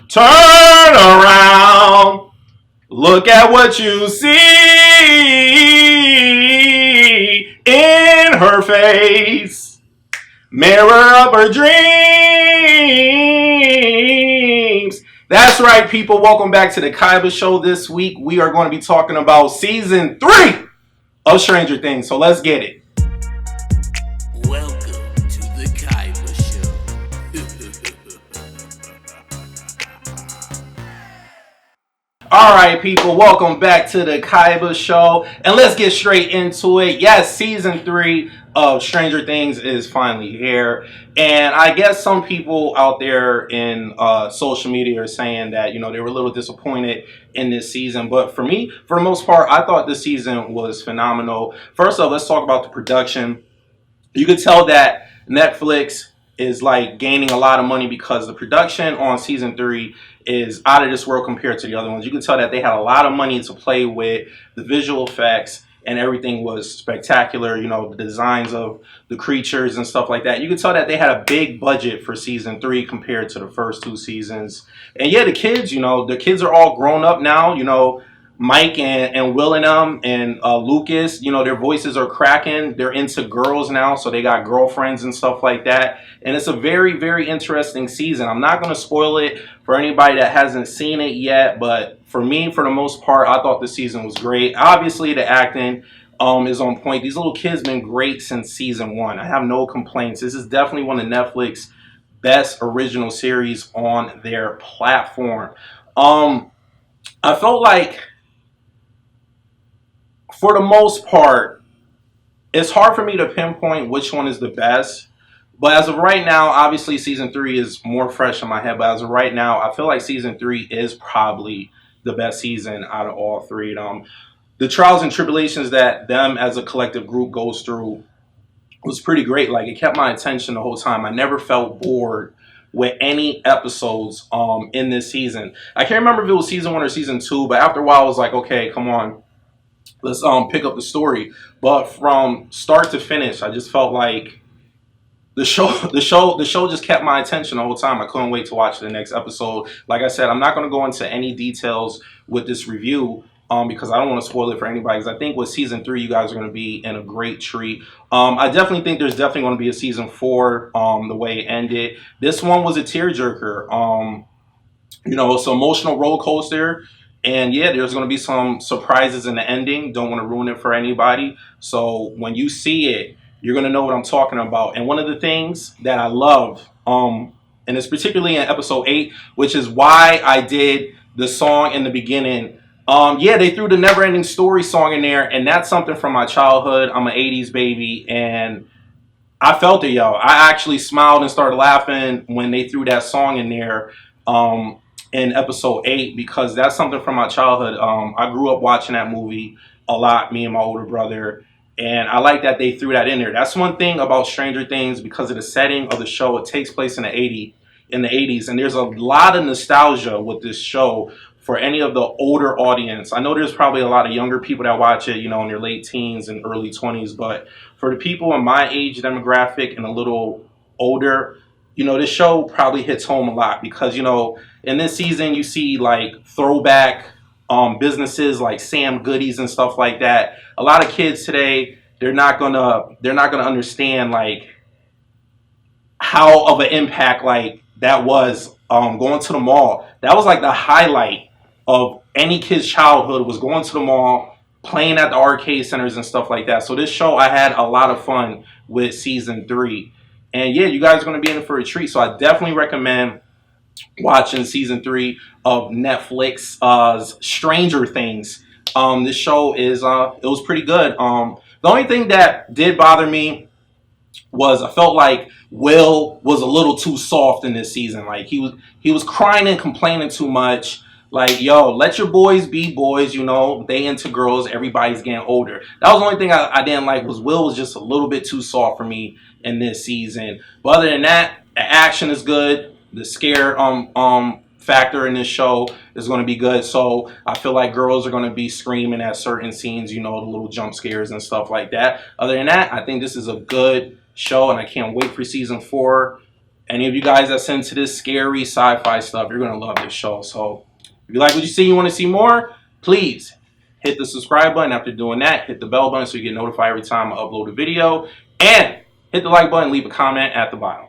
Turn around. Look at what you see in her face. Mirror up her dreams. That's right, people. Welcome back to the Kaiba Show. This week, we are going to be talking about season 3 of Stranger Things. So let's get it. Welcome to the Kaiba Show. All right, people. Welcome back to the Kaiba Show. And let's get straight into it. Yes, season 3 of Stranger Things is finally here. And I guess some people out there in social media are saying that, they were a little disappointed in this season. But for me, for the most part, I thought this season was phenomenal. First off, let's talk about the production. You could tell that Netflix is like gaining a lot of money because the production on season 3 is out of this world compared to the other ones. You can tell that they had a lot of money to play with. The visual effects and everything was spectacular. The designs of the creatures and stuff like that. You can tell that they had a big budget for season 3 compared to the first 2 seasons. And yeah, the kids, the kids are all grown up now. Mike and Will and them and Lucas, their voices are cracking. They're into girls now, so they got girlfriends and stuff like that. And it's a very, very interesting season. I'm not going to spoil it for anybody that hasn't seen it yet, but for me, for the most part, I thought the season was great. Obviously, the acting is on point. These little kids been great since season 1. I have no complaints. This is definitely one of Netflix's best original series on their platform. I felt like, for the most part, it's hard for me to pinpoint which one is the best. But as of right now, obviously season 3 is more fresh in my head. But as of right now, I feel like season 3 is probably the best season out of all 3. The trials and tribulations that them as a collective group goes through was pretty great. Like, it kept my attention the whole time. I never felt bored with any episodes in this season. I can't remember if it was season 1 or season 2, but after a while I was like, okay, come on. Let's pick up the story. But from start to finish, I just felt like the show just kept my attention the whole time. I couldn't wait to watch the next episode. Like I said, I'm not going to go into any details with this review because I don't want to spoil it for anybody. Because I think with season 3, you guys are going to be in a great treat. I definitely think there's definitely going to be a season 4. The way it ended, this one was a tearjerker. It's an emotional roller coaster. And yeah, there's going to be some surprises in the ending. Don't want to ruin it for anybody. So when you see it, you're going to know what I'm talking about. And one of the things that I love, and it's particularly in episode 8, which is why I did the song in the beginning. They threw the Never Ending Story song in there. And that's something from my childhood. I'm an 80s baby. And I felt it, y'all. I actually smiled and started laughing when they threw that song in there. In episode 8, because that's something from my childhood. I grew up watching that movie a lot, me and my older brother, and I like that they threw that in there. That's one thing about Stranger Things, because of the setting of the show. It takes place in the 80s, and there's a lot of nostalgia with this show for any of the older audience. I know there's probably a lot of younger people that watch it, in their late teens and early 20s, but for the people in my age demographic and a little older, this show probably hits home a lot because, in this season you see like throwback businesses like Sam Goodies and stuff like that. A lot of kids today, they're not gonna understand like how of an impact like that was going to the mall. That was like the highlight of any kid's childhood, was going to the mall, playing at the arcade centers and stuff like that. So this show, I had a lot of fun with season 3. And yeah, you guys are going to be in for a treat. So I definitely recommend watching season 3 of Netflix's Stranger Things. This show it was pretty good. The only thing that did bother me was I felt like Will was a little too soft in this season. Like he was crying and complaining too much. Like, yo, let your boys be boys, they into girls, everybody's getting older. That was the only thing I didn't like, was Will was just a little bit too soft for me in this season. But other than that, the action is good. The scare factor in this show is going to be good. So I feel like girls are going to be screaming at certain scenes, the little jump scares and stuff like that. Other than that, I think this is a good show, and I can't wait for season 4. Any of you guys that's into this scary sci-fi stuff, you're gonna love this show. So if you like what you see, you want to see more, please hit the subscribe button. After doing that, hit the bell button so you get notified every time I upload a video, and hit the like button, leave a comment at the bottom.